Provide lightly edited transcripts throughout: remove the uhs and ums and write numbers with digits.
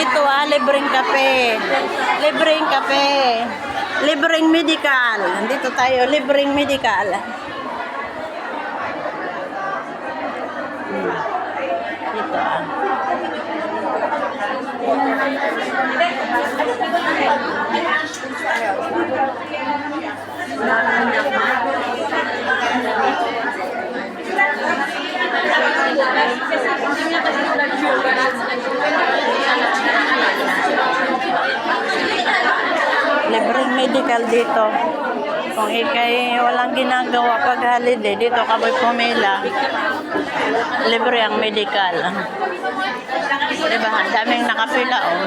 dito libreng kape. Libreng kape. Libreng medical. Nandito tayo, libreng medical. Dito libreng medical dito. Kung ikay walang ginagawa pag holiday, dito ka ba pumila. Libre ang medical. Diba? Ang daming nakapila, oh.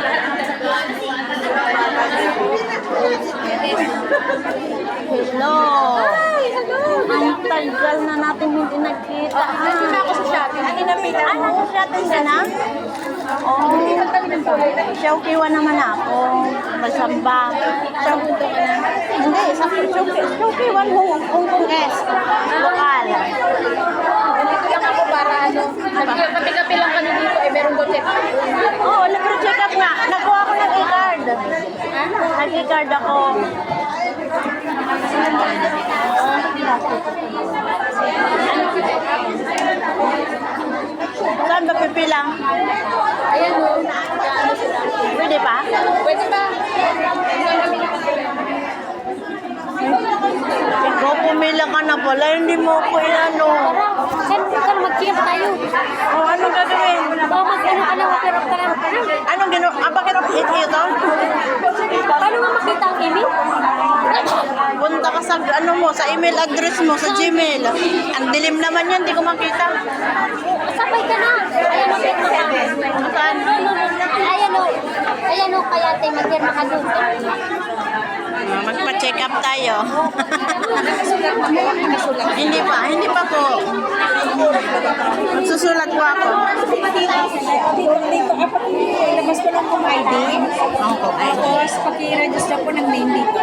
Hello! Ang tagal na natin hindi nagkita. Nandito ako sa shopping. Ang inapila mo. Nag-shopping ka na? Oo. Showkiwa naman ako. Masamba. Hindi, sa Showkiwan Hong Kong S. Lokal. Nandito lang ako para Kapi-kapi lang kami dito. Meron ko check. Oo, nag-check up nga. Nakuha ko ng e-card. Nag-e-card ako. Saan ba pipila? Ayan o. Pwede pa? Pwede ba? Ikaw pumila ka na pala, hindi mo ko inano. Saan ka mag-check tayo? O, anong gagawin? O mag-ano ka lang, pero ka lang. Anong ginawa? Bakit ako ito? Paano nga makita ang email? Punta ka sa, ano mo, sa email address mo, sa Gmail. Ang dilim naman yan, hindi ko makita. Sabay ka na. Ayan o, Saan? Ayan o. Ayan o, kaya tayo mag-irma ka doon. Magpa-check up tayo. Hindi pa po. Susulat po ako. Labas ko lang kong ID. Okay. Tapos, paki-register ko ng name dito.